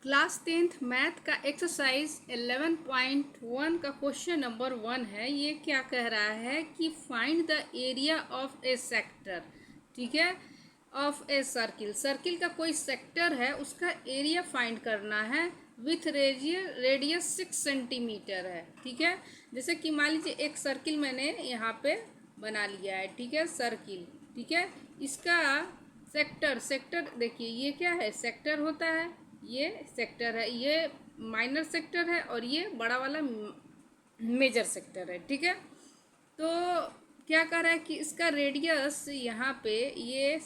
Class 10th math का exercise 11.1 का question number 1 है। ये क्या कह रहा है कि find the area of A sector, ठीक है, ऑफ ए सर्किल। सर्किल का कोई सेक्टर है, उसका एरिया फाइंड करना है विथ रेडियस 6 सेंटीमीटर है, ठीक है। जैसे कि मान लीजिए एक सर्किल मैंने यहाँ पे बना लिया है, ठीक है, सर्किल, ठीक है। इसका सेक्टर देखिए, ये क्या है, सेक्टर होता है, ये सेक्टर है, ये माइनर सेक्टर है और ये बड़ा वाला मेजर सेक्टर है, ठीक है। तो क्या कर रहा है कि इसका रेडियस यहाँ पे ये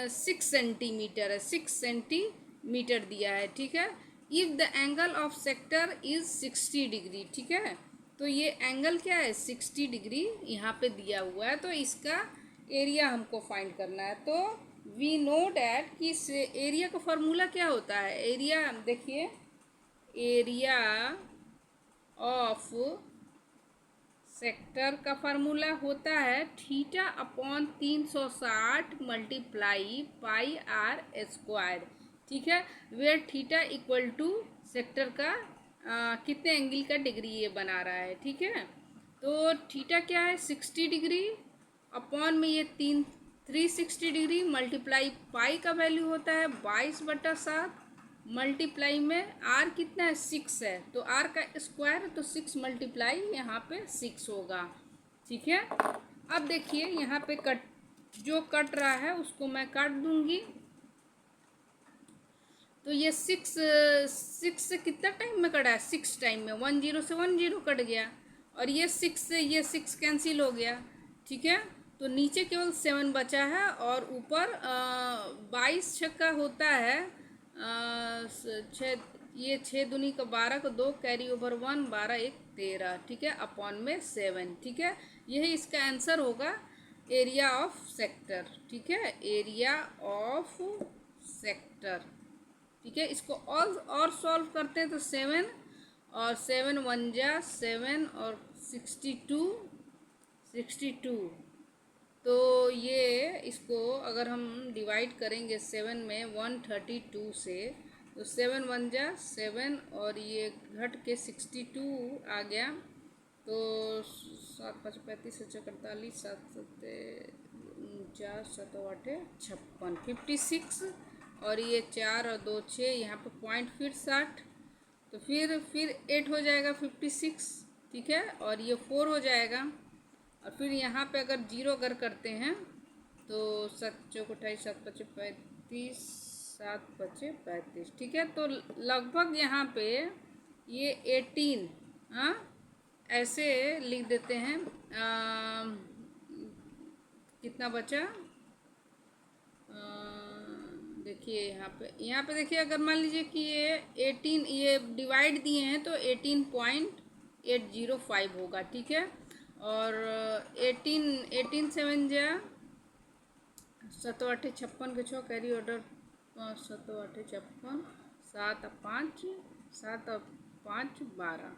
6 सेंटीमीटर है, 6 सेंटीमीटर दिया है, ठीक है। If the angle of sector is 60 degree, ठीक है। तो ये एंगल क्या है, 60 डिग्री यहाँ पे दिया हुआ है। तो इसका एरिया हमको फाइंड करना है। तो वी नो डैट कि इस एरिया का फॉर्मूला क्या होता है। एरिया देखिए, एरिया ऑफ सेक्टर का फार्मूला होता है theta upon 360 multiply pi R square, ठीक है। Where theta equal to sector का कितने एंगल का डिग्री ये बना रहा है, ठीक है। तो थीटा क्या है, 60 डिग्री अपॉन में ये 360 डिग्री मल्टीप्लाई पाई का वैल्यू होता है 22/7 मल्टीप्लाई में आर कितना है, 6 है। तो आर का स्क्वायर तो 6 मल्टीप्लाई यहाँ पे 6 होगा, ठीक है। अब देखिए यहाँ पे जो कट रहा है उसको मैं काट दूंगी। तो ये 6 से कितना टाइम में कटा है, 6 टाइम में, 10 से 10 कट गया और ये 6 से ये 6 कैंसिल हो गया, ठीक है। तो नीचे केवल 7 बचा है और ऊपर 22 छक्का होता है, ये 6 दूनी का 12 का 2 कैरी ओवर 1, 12 1 13, ठीक है, अपॉन में 7, ठीक है। यही इसका आंसर होगा, एरिया ऑफ सेक्टर, ठीक है, एरिया ऑफ सेक्टर, ठीक है। इसको और सॉल्व करते हैं तो 7 और 7 1 जा 7 और 62 तो ये इसको अगर हम डिवाइड करेंगे 7 में 132 से, तो 7 1 जा 7 और ये घट के 62 आ गया। तो 7 5 35 7 48 7 7 49 7 8 56 56 और ये 4 और 2 6, यहाँ पे पॉइंट फिर 60, तो फिर 8 हो जाएगा 56, ठीक है। और ये 4 हो जाएगा और फिर यहाँ पे अगर जीरो अगर करते हैं तो 7 चौक 28 7 5 35 7 5 35, ठीक है। तो लगभग यहाँ पे ये 18, हाँ, ऐसे लिख देते हैं। कितना बचा, देखिए यहाँ पे देखिए, अगर मान लीजिए कि ये 18 ये डिवाइड दिए हैं तो 18.805 होगा, ठीक है। और 18 7 जा 7 8 56 के 6 कैरी ऑर्डर 7 8 56 7 5 7 5 12,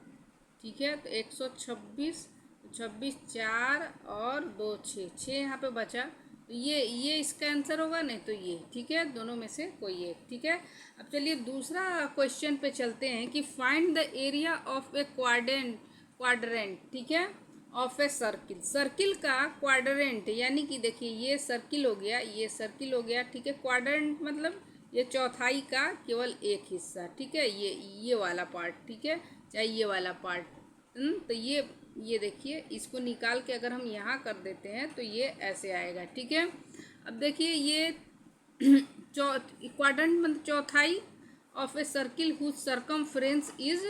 ठीक है। तो 126 26 4 और 2 6 यहाँ पे बचा। तो ये इसका आंसर होगा, नहीं तो ये, ठीक है, दोनों में से कोई एक, ठीक है। अब चलिए दूसरा क्वेश्चन पे चलते हैं कि find the area of A quadrant, ठीक है, ऑफ ए सर्किल। सर्किल का क्वाड्रेंट यानी कि देखिए ये सर्किल हो गया, ये सर्किल हो गया, ठीक है। क्वाड्रेंट मतलब ये चौथाई का केवल एक हिस्सा, ठीक है, ये वाला पार्ट, ठीक है, चाहे ये वाला पार्ट। तो ये देखिए, इसको निकाल के अगर हम यहाँ कर देते हैं तो ये ऐसे आएगा, ठीक है। अब देखिए ये क्वाड्रेंट मतलब चौथाई of a circle whose circumference is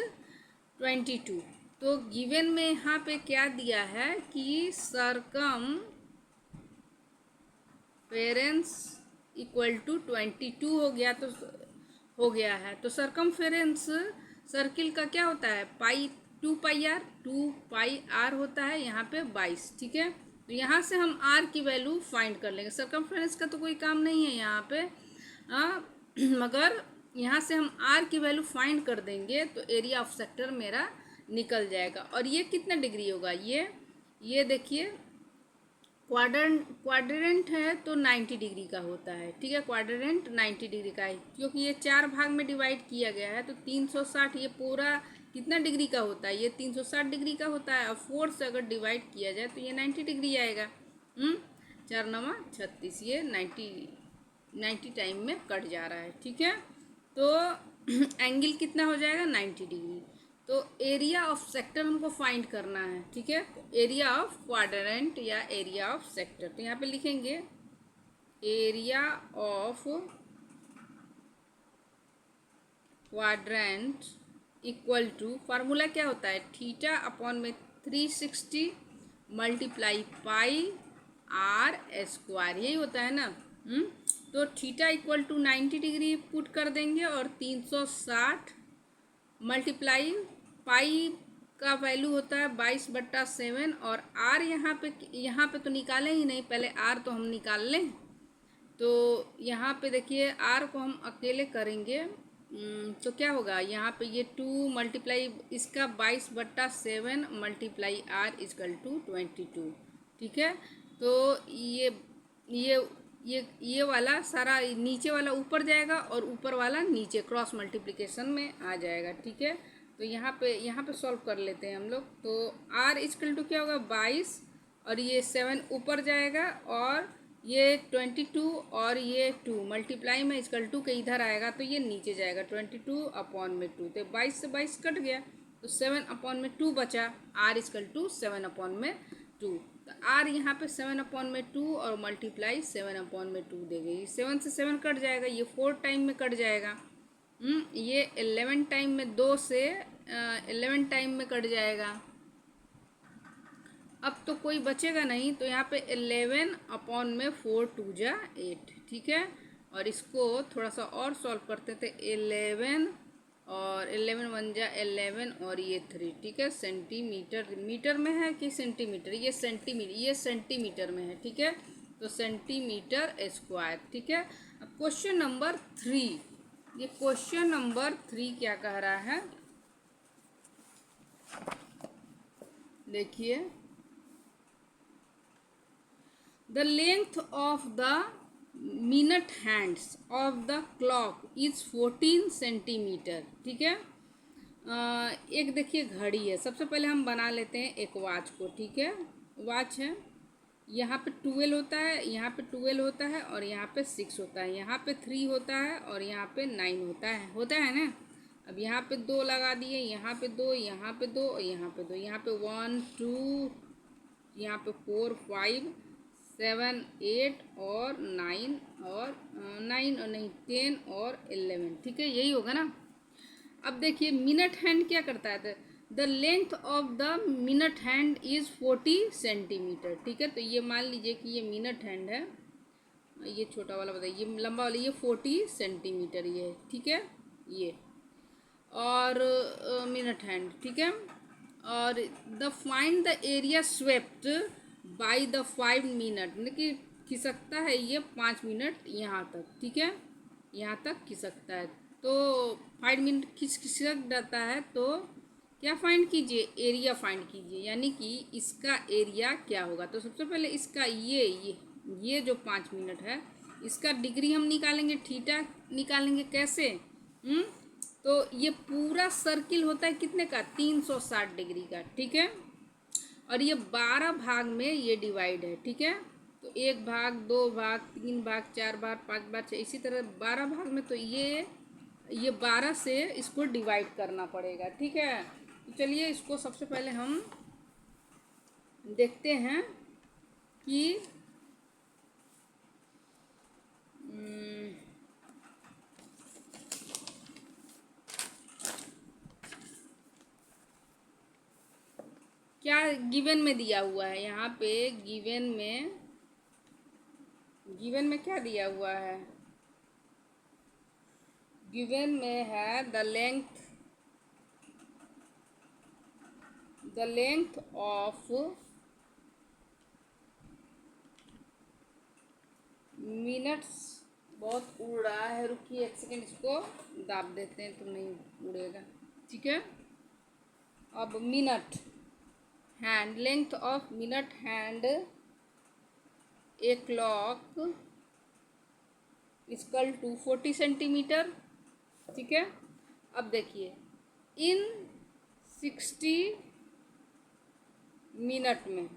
22। तो गिवन में यहाँ पे क्या दिया है कि सर्कमफेरेंस इक्वल टू 22 हो गया, तो हो गया है। तो सर्कमफेरेंस सर्किल का क्या होता है, पाई 2 पाई आर होता है, यहाँ पे 22, ठीक है। तो यहाँ से हम आर की वैल्यू फाइंड कर लेंगे। सर्कमफ्रेंस का तो कोई काम नहीं है यहाँ पे, मगर यहाँ से हम आर की वैल्यू फाइंड कर देंगे तो एरिया ऑफ सेक्टर मेरा निकल जाएगा। और ये कितना डिग्री होगा, ये देखिए क्वाड्रेंट है तो 90 डिग्री का होता है, ठीक है। क्वाड्रेंट 90 डिग्री का है, क्योंकि ये 4 भाग में डिवाइड किया गया है तो 360 ये पूरा कितना डिग्री का होता है, ये 360 डिग्री का होता है। और 4 से अगर डिवाइड किया जाए तो ये 90 डिग्री आएगा। 4 9 36, ये 90 टाइम में कट जा रहा है, ठीक है। तो एंगल कितना हो जाएगा, 90 डिग्री। तो एरिया ऑफ सेक्टर हमको फाइंड करना है, ठीक है। एरिया ऑफ क्वाड्रेंट या एरिया ऑफ सेक्टर, तो यहाँ पे लिखेंगे area of quadrant equal to, formula क्या होता है, थीटा अपॉन में 360 मल्टीप्लाई पाई आर स्क्वायर, यही होता है ना। तो theta equal to 90 degree put कर देंगे और 360 मल्टीप्लाई पाई का वैल्यू होता है 22/7 और आर यहाँ पे तो निकालें ही नहीं, पहले आर तो हम निकाल लें। तो यहाँ पे देखिए आर को हम अकेले करेंगे तो क्या होगा, यहाँ पे ये 2 मल्टीप्लाई इसका 22/7 मल्टीप्लाई आर इजकल टू 22, ठीक है। तो ये वाला सारा नीचे वाला ऊपर जाएगा और ऊपर वाला नीचे, क्रॉस मल्टीप्लिकेशन में आ जाएगा, ठीक है। तो यहाँ पे सॉल्व कर लेते हैं हम लोग। तो r इजकल टू क्या होगा 22 और ये 7 ऊपर जाएगा और ये 22 और ये 2 मल्टीप्लाई में इजकल टू के इधर आएगा तो ये नीचे जाएगा 22 अपॉन में 2, तो 22 से 22 कट गया तो 7 अपॉन में 2 बचा, r इजकल टू 7 अपॉन में 2। तो r यहाँ पे 7 अपॉन में 2 और मल्टीप्लाई 7 अपॉन में 2 दे गई, 7 से 7 कट जाएगा, ये 4 टाइम में कट जाएगा। ये 11 टाइम में 2 से 11 टाइम में कट जाएगा। अब तो कोई बचेगा नहीं, तो यहाँ पे 11 अपॉन में 4 2 जा 8, ठीक है। और इसको थोड़ा सा और सॉल्व करते थे, 11 और 11 1 जा 11 और ये 3, ठीक है। सेंटीमीटर, मीटर में है कि सेंटीमीटर, ये सेंटीमीटर में है, ठीक है। तो सेंटीमीटर स्क्वायर, ठीक है। अब क्वेश्चन नंबर 3, ये क्वेश्चन नंबर 3 क्या कह रहा है, देखिए। The length of the minute hands of the clock is 14 centimetre, ठीक है। एक देखिए घड़ी है, सबसे पहले हम बना लेते हैं एक वॉच को, ठीक है। वॉच है, यहाँ पे 12 होता है, यहाँ पे 12 होता है और यहाँ पे 6 होता है, यहाँ पे 3 होता है और यहाँ पे 9 होता है ना। अब यहाँ पे 2 लगा दिए, यहाँ पे 2, यहाँ पे 2 और यहाँ पे 2, यहाँ पे 1 2, यहाँ पे 4 5 7 8 और 9 और 9 और नहीं 10 और 11, ठीक है, यही होगा ना। अब देखिए मिनट हैंड क्या करता है, the length of the minute hand is 40 centimetre, ठीक है। तो ये मान लीजिए कि ये मिनट हैंड है, ये छोटा वाला बताइए, ये लंबा वाला, ये 40 सेंटीमीटर ये है, ठीक है, ये और मिनट हैंड, ठीक है। और the find the area swept by the 5 minute, मतलब कि खिसकता है ये 5 मिनट यहाँ तक, ठीक है, यहाँ तक खिसकता है। तो 5 मिनट खिसक जाता है, तो क्या फाइंड कीजिए, एरिया फाइंड कीजिए, यानी कि इसका एरिया क्या होगा। तो सबसे पहले इसका ये जो 5 मिनट है इसका डिग्री हम निकालेंगे, थीटा निकालेंगे, कैसे तो ये पूरा सर्किल होता है कितने का, 360 डिग्री का, ठीक है। और ये 12 भाग में ये डिवाइड है, ठीक है। तो 1 भाग 2 भाग 3 भाग 4 भाग 5 भाग 6, इसी तरह 12 भाग में, तो ये 12 से इसको डिवाइड करना पड़ेगा, ठीक है। तो चलिए इसको सबसे पहले हम देखते हैं कि क्या गिवन में दिया हुआ है। यहाँ पे गिवन में क्या दिया हुआ है, गिवन में है द लेंथ ऑफ मिनट्स, बहुत उड़ रहा है, रुकिए एक सेकेंड, इसको दाब देते हैं तो नहीं उड़ेगा, ठीक है। अब minute hand, length of minute hand a clock equal to 40 centimetre. ठीक है, अब देखिए इन 60 मिनट में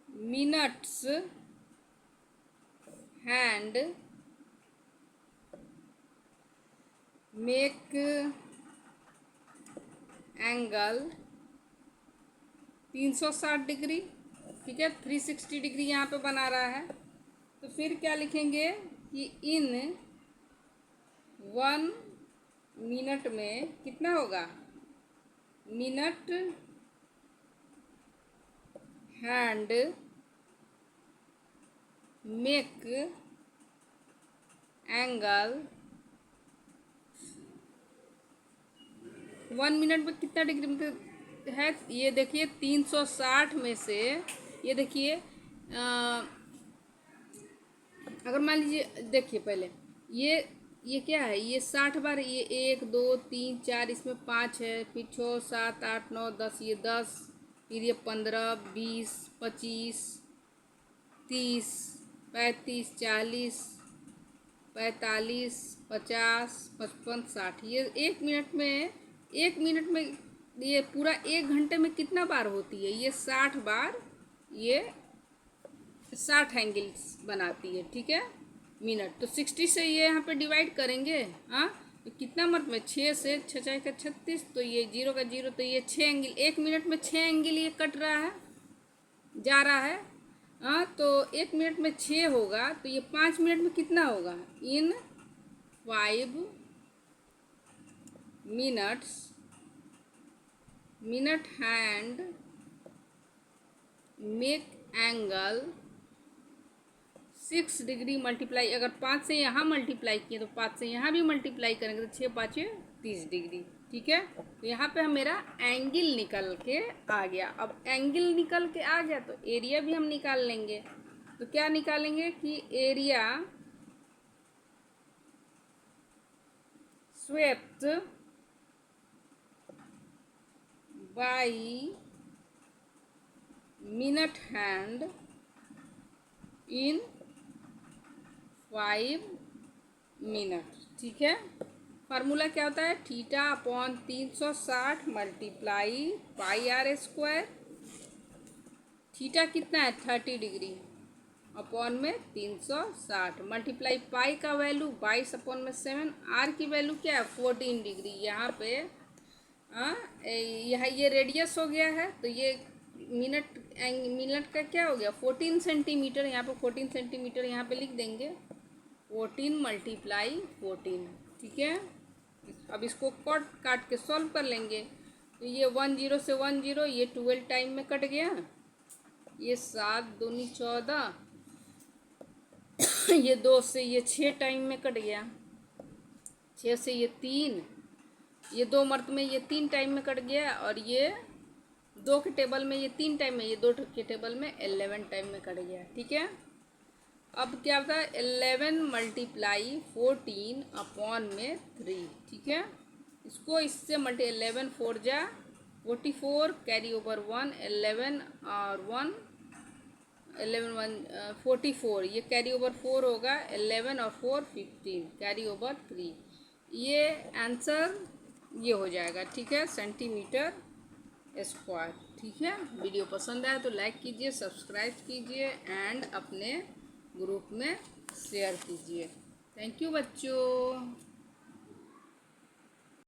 minutes hand make angle 360 degree. ठीक है, 360 डिग्री यहाँ पे बना रहा है। तो फिर क्या लिखेंगे कि इन 1 मिनट में कितना होगा, minute hand make angle 1 minute में कितना डिग्री मतलब है, ये देखिए 360 में से ये देखिए अगर मान लीजिए, देखिए पहले ये क्या है, ये 60 बार, ये 1 2 3 4, इसमें 5 है, फिर 6 7 8 9 10, ये 10, फिर ये 15 20 25 30 35 40 45 50 55 60, ये 1 मिनट में ये पूरा 1 घंटे में कितना बार होती है, ये 60 बार, ये 60 एंगल्स बनाती है। ठीक है, मिनट तो 60 से ये यहाँ पे डिवाइड करेंगे। हाँ, तो कितना मतलब में 6 से 6 6 का 36, तो ये 0 का 0, तो ये 6 एंगल, 1 मिनट में 6 एंगल ये कट रहा है, जा रहा है। हाँ, तो 1 मिनट में 6 होगा, तो ये 5 मिनट में कितना होगा, इन 5 minutes minute hand make angle 6 degree multiply, अगर 5 से यहाँ मल्टीप्लाई किए तो 5 से यहाँ भी मल्टीप्लाई करेंगे तो 6 5 30 डिग्री। ठीक है, तो यहाँ पे हम मेरा एंगल निकल के आ गया। अब एंगल निकल के आ गया तो एरिया भी हम निकाल लेंगे। तो क्या निकालेंगे कि area swept by minute hand in 5 minute. ठीक है, फार्मूला क्या होता है, theta upon 360 multiply pi R square. Theta कितना है 30 डिग्री, अपॉन में 360 मल्टीप्लाई पाई का वैल्यू 22 अपॉन में 7, आर की वैल्यू क्या है 14 डिग्री। यहाँ पे यहाँ ये रेडियस हो गया है, तो ये मिनट का क्या हो गया 14 सेंटीमीटर। यहाँ पे 14 सेंटीमीटर यहाँ पे लिख देंगे, 14 मल्टीप्लाई 14। ठीक है, अब इसको काट के सॉल्व कर लेंगे। तो ये 10 से 10, ये 12 टाइम में कट गया, ये 7 दूनी 14, ये 2 से ये 6 टाइम में कट गया, 6 से ये 3, ये 2 मर्त में ये 3 टाइम में कट गया, और ये 2 के टेबल में ये 3 टाइम में, ये 2 के टेबल में 11 टाइम में कट गया। ठीक है, अब क्या होता है 11 मल्टीप्लाई 14 अपॉन में 3। ठीक है, इसको इससे 11 4 जा 44, कैरी ओवर 1, 11 और 1 11 1 44, ये कैरी ओवर 4 होगा, 11 और 4 15, कैरी ओवर 3, ये आंसर ये हो जाएगा। ठीक है, सेंटीमीटर स्क्वायर। ठीक है, वीडियो पसंद आए तो लाइक कीजिए, सब्सक्राइब कीजिए एंड अपने ग्रुप में शेयर कीजिए। थैंक यू बच्चों।